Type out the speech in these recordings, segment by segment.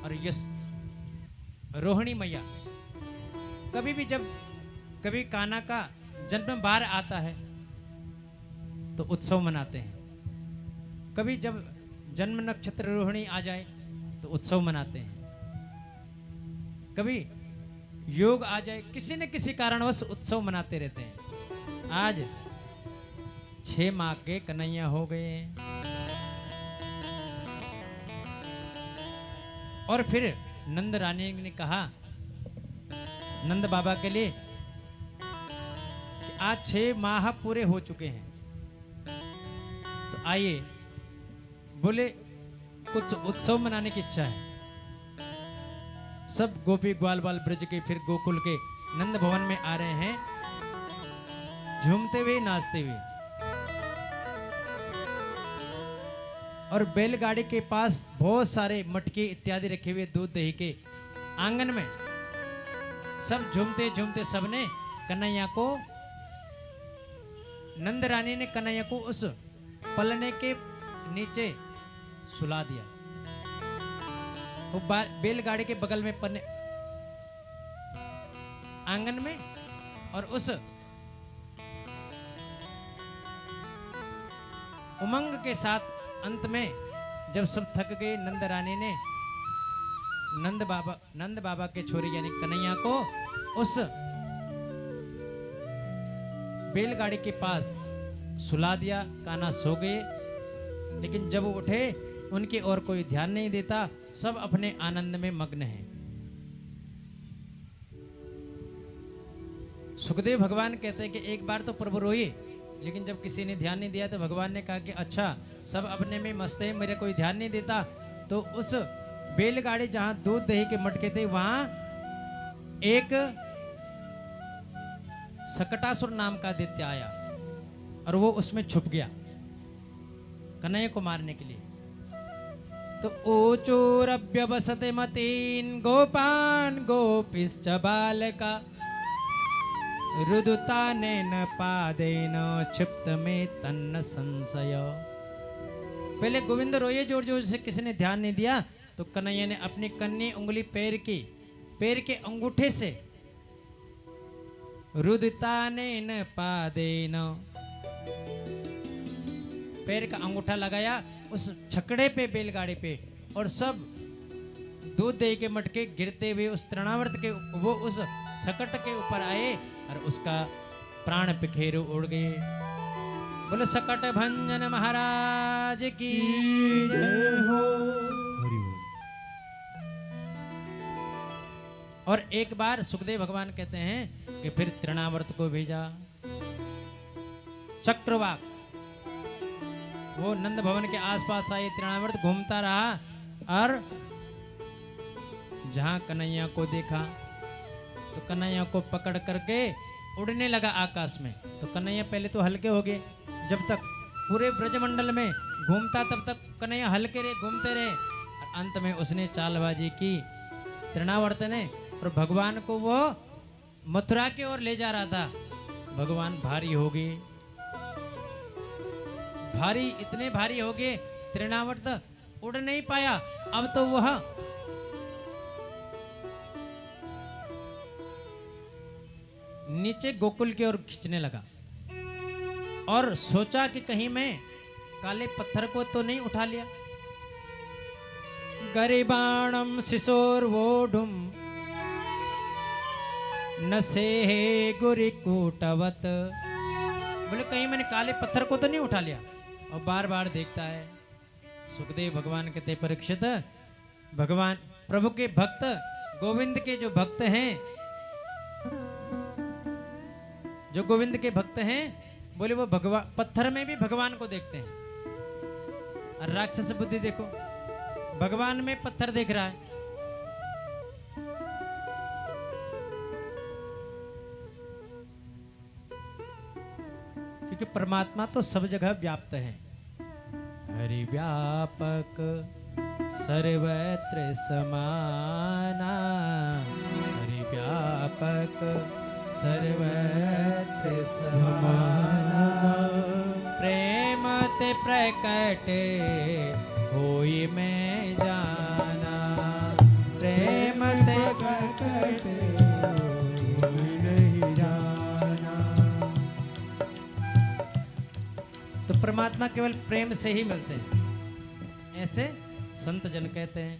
और यस रोहिणी मैया कभी भी जब कभी कान्हा का जन्म बार आता है तो उत्सव मनाते हैं। कभी जब जन्म नक्षत्र रोहिणी आ जाए तो उत्सव मनाते हैं। कभी योग आ जाए, किसी न किसी कारणवश उत्सव मनाते रहते हैं। आज 6 माह के कन्हैया हो गए और फिर नंद रानी ने कहा नंद बाबा के लिए कि आज 6 माह पूरे हो चुके हैं, तो आइए बोले कुछ उत्सव मनाने की इच्छा है। सब गोपी ग्वाल बाल ब्रज के फिर गोकुल के नंद भवन में आ रहे हैं, झूमते हुए नाचते हुए। और बैलगाड़ी के पास बहुत सारे मटके इत्यादि रखे हुए दूध दही के आंगन में सब झूमते झूमते सबने कन्हैया को, नंद रानी ने कन्हैया को उस पलने के नीचे सुला दिया। वो बैलगाड़ी के बगल में पन्ने आंगन में, और उस उमंग के साथ अंत में जब सब थक गए, नंद रानी ने नंद बाबा के छोरी यानी कन्हैया को उस बैलगाड़ी के पास सुला दिया। कान्हा सो गए, लेकिन जब वो उठे उनकी ओर कोई ध्यान नहीं देता, सब अपने आनंद में मग्न हैं। सुखदेव भगवान कहते हैं कि एक बार तो प्रभु रोए, लेकिन जब किसी ने ध्यान नहीं दिया तो भगवान ने कहा कि अच्छा सब अपने में मस्त है, मेरे कोई ध्यान नहीं देता। तो उस बैलगाड़ी जहां दूध दही के मटके थे वहां एक सकटासुर नाम का दैत्य आया और वो उसमें छुप गया कन्हैया को मारने के लिए। तो ऊचोरभ्यवसते मतीन गोपान गोपिश्च बालका रुदुतानेन पादेन क्षिप्त में तन्न संशय। पहले गोविंद रोए जोर जोर से, किसी ने ध्यान नहीं दिया, तो कन्हैया ने अपनी कन्नी उंगली पैर के अंगूठे से रुदुतानेन पादेन पैर का अंगूठा लगाया उस छकड़े पे बैलगाड़ी पे, और सब दूध दही के मटके गिरते हुए उस तृणावर्त के वो उस सकट के ऊपर आए और उसका प्राण पिखेरु उड़ गए। बोलो सकट भंजन महाराज की जय हो। और एक बार सुखदेव भगवान कहते हैं कि फिर तृणावर्त को भेजा। चक्रवाक वो नंद भवन के आसपास आए, तृणावर्त घूमता रहा और जहां कन्हैया को देखा तो कन्हैया को पकड़ करके उड़ने लगा आकाश में। तो कन्हैया पहले तो हल्के हो गए, जब तक पूरे ब्रजमंडल में घूमता तब तक कन्हैया हल्के रहे, घूमते रहे। और अंत में उसने चालबाजी की तृणावर्त ने, और भगवान को वो मथुरा की ओर ले जा रहा था। भगवान भारी हो गए, भारी इतने भारी हो गए तृणावर्त उड़ नहीं पाया। अब तो वह नीचे गोकुल की ओर खींचने लगा और सोचा कि कहीं मैं काले पत्थर को तो नहीं उठा लिया। गरिबाणम शिशोर्वोढुम नसे गुरिकूटवत। बोले कहीं मैंने काले पत्थर को तो नहीं उठा लिया, और बार बार देखता है। सुखदेव भगवान कहते परीक्षित, भगवान प्रभु के भक्त गोविंद के जो भक्त हैं, जो गोविंद के भक्त हैं, बोले वो भगवान पत्थर में भी भगवान को देखते हैं। और राक्षस बुद्धि देखो, भगवान में पत्थर देख रहा है। क्योंकि परमात्मा तो सब जगह व्याप्त है। हरि व्यापक सर्वत्र समाना, हरि व्यापक सर्वत्र समाना। प्रेम ते प्रकट होई मैं जाना, परमात्मा केवल प्रेम से ही मिलते हैं, ऐसे संत जन कहते हैं।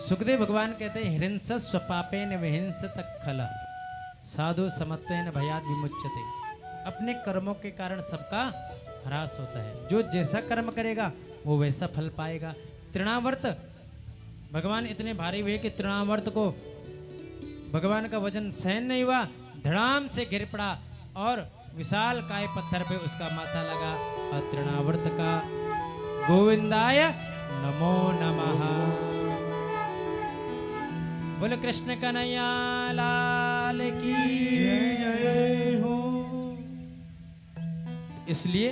सुखदेव भगवान कहते हैं हिंस स्वपापेन विहिंसत खला साधु समत्वेन भयाद विमुच्यते। अपने कर्मों के कारण सबका ह्रास होता है। जो जैसा कर्म करेगा वो वैसा फल पाएगा। तृणावर्त भगवान इतने भारी हुए कि तृणावर्त को भगवान का वजन सहन नहीं हुआ, धड़ाम से गिर पड़ा और विशाल काय पत्थर पे उसका माथा लगा। और तृणावर्त का गोविंदाय नमो नमः। बोले कृष्ण कन्हैया लाल की जय हो। इसलिए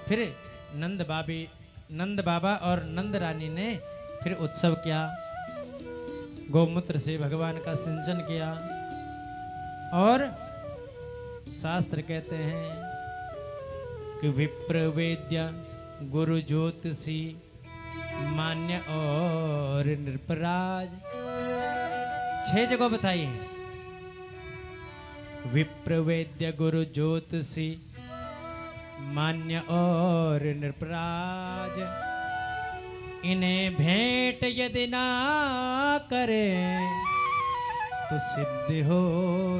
फिर नंद बाबा और नंद रानी ने फिर उत्सव किया, गोमूत्र से भगवान का सिंचन किया। और शास्त्र कहते हैं कि विप्र वेद्य गुरु ज्योतिषी मान्य और नृपराज, 6 जगह बताई है। विप्र वेद्य गुरु ज्योतिषी मान्य और नृपराज, इन्हें भेंट यदि ना करे तो सिद्ध हो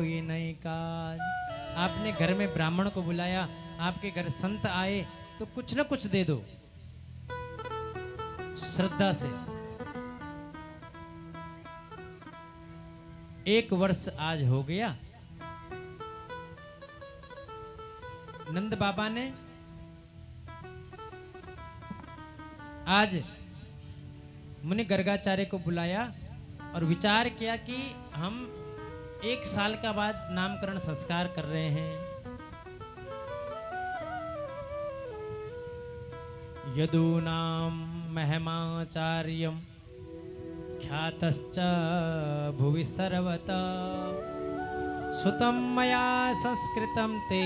ही नहीं काज। आपने घर में ब्राह्मण को बुलाया, आपके घर संत आए तो कुछ ना कुछ दे दो श्रद्धा से। 1 वर्ष आज हो गया, नंद बाबा ने आज मुनि गर्गाचार्य को बुलाया और विचार किया कि हम 1 साल का बाद नामकरण संस्कार कर रहे हैं। यदूनाम महमाचार्यम ख्यातश्च भुवि सर्वता सुतं मया संस्कृतं ते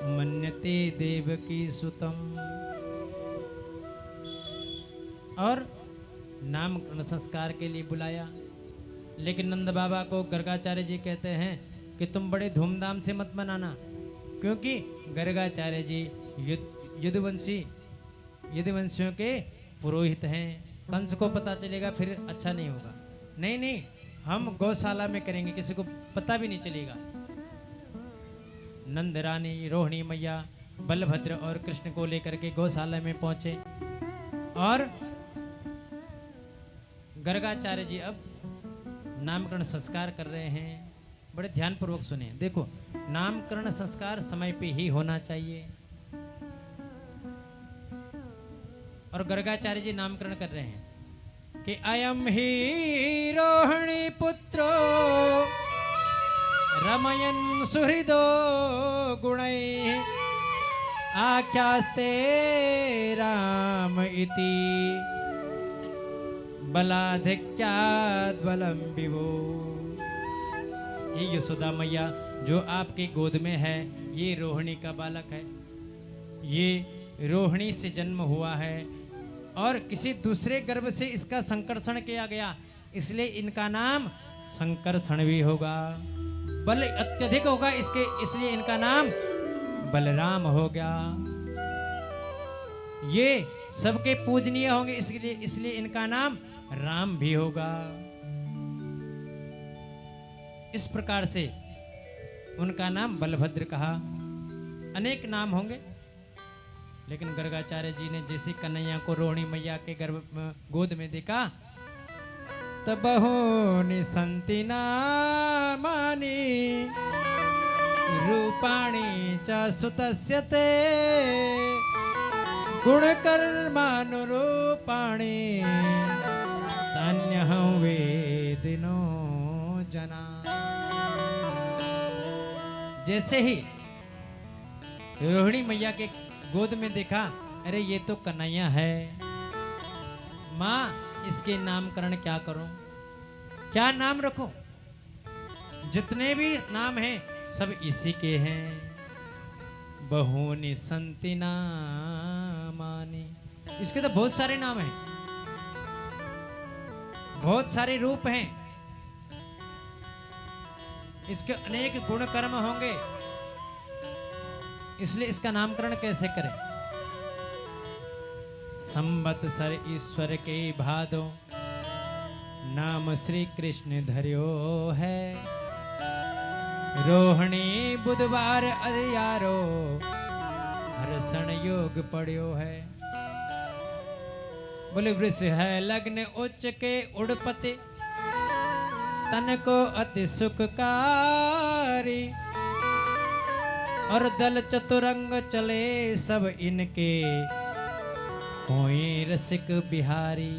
मन्यते देवकी सुतम। और नामकरण संस्कार के लिए बुलाया, लेकिन नंद बाबा को गर्गाचार्य जी कहते हैं कि तुम बड़े धूमधाम से मत मनाना, क्योंकि गर्गाचार्य जी यदुवंशियों के पुरोहित हैं। कंस को पता चलेगा फिर अच्छा नहीं होगा। नहीं, हम गौशाला में करेंगे, किसी को पता भी नहीं चलेगा। नंद रानी, रोहिणी मैया, बलभद्र और कृष्ण को लेकर के गौशाला में पहुंचे और गर्गाचार्य जी अब नामकरण संस्कार कर रहे हैं। बड़े ध्यानपूर्वक सुने। देखो, नामकरण संस्कार समय पे ही होना चाहिए। और गर्गाचार्य जी नामकरण कर रहे हैं कि अयम ही रोहिणी पुत्रो रमयन सुहृदो गुणै आख्यास्ते राम इति बलाधिक्याद बलम विभो। ये यशोदा मैया जो आपके गोद में है, ये रोहिणी का बालक है। ये रोहिणी से जन्म हुआ है और किसी दूसरे गर्भ से इसका संकर्षण किया गया, इसलिए इनका नाम संकर्षण भी होगा। बल अत्यधिक होगा इसके, इसलिए इनका नाम बलराम हो गया। ये सबके पूजनीय होंगे, इसलिए इनका नाम राम भी होगा। इस प्रकार से उनका नाम बलभद्र कहा। अनेक नाम होंगे, लेकिन गर्गाचार्य जी ने जैसे कन्हैया को रोहिणी मैया के गोद में देखा, तब बहूनि सन्ति नामानि रूपाणि च सुतस्य ते गुणकर्मानुरूपाणि तान्यहं वेदिनो जना। जैसे ही रोहिणी मैया के गोद में देखा, अरे ये तो कन्हैया है, माँ इसके नामकरण क्या करूं, क्या नाम रखूं? जितने भी नाम हैं सब इसी के हैं। बहूनि सन्ति नामानि, इसके तो बहुत सारे नाम हैं, बहुत सारे रूप हैं, इसके अनेक गुण कर्म होंगे। इसलिए इसका नामकरण कैसे करें? संवत्सर ईश्वर के भादो, नाम श्री कृष्ण धर्यो है। रोहिणी बुधवार अरियारो, हर्षण योग पड़ियो है। बोले वृष है लग्न उच्च के उड़पते, तन को अति सुखकारी। और दल चतुरंग चले सब इनके, कोई रसिक बिहारी।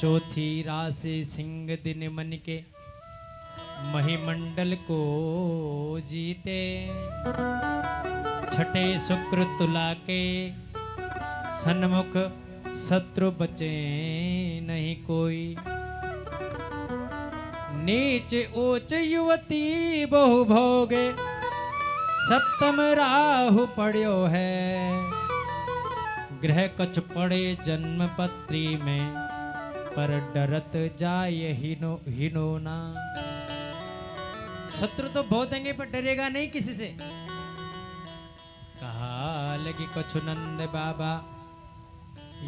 चौथी राशि सिंह दिन मन के, महिमंडल को जीते। छठे शुक्र तुला के, सन्मुख शत्रु बचे नहीं कोई। नीच ऊंच युवती बहु भोगे, सप्तम राहु पड़ियो है। ग्रह कछ पड़े जन्म पत्री में, पर डरत जाय हिनो ना। शत्रु तो बहुत देंगे पर डरेगा नहीं किसी से। कहा लगी कछु नंद बाबा,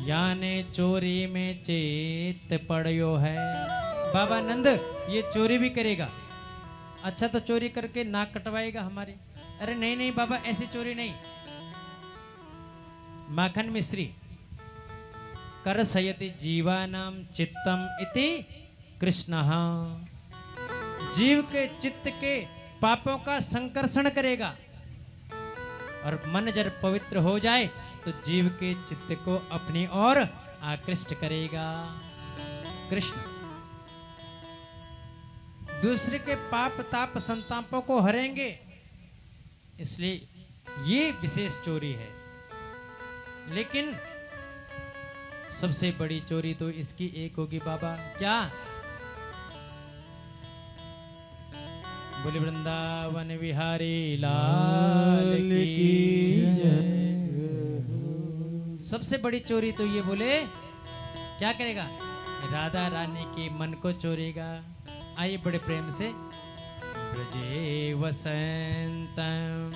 याने चोरी में चेत पड़ियो है। बाबा नंद ये चोरी भी करेगा। अच्छा तो चोरी करके नाक कटवाएगा हमारे? अरे नहीं नहीं बाबा, ऐसी चोरी नहीं। माखन मिश्री, कर सयति जीवानाम चित्तम इति कृष्णः। जीव के चित्त के पापों का संकर्षण करेगा, और मन जब पवित्र हो जाए तो जीव के चित्त को अपनी ओर आकृष्ट करेगा। कृष्ण दूसरे के पाप ताप संतापों को हरेंगे, इसलिए ये विशेष चोरी है। लेकिन सबसे बड़ी चोरी तो इसकी एक होगी बाबा। क्या? बोले वृंदावन बिहारी लाल की जय। सबसे बड़ी चोरी तो ये बोले क्या करेगा? राधा रानी के मन को चोरेगा। आइए बड़े प्रेम से। ब्रजे वसंतम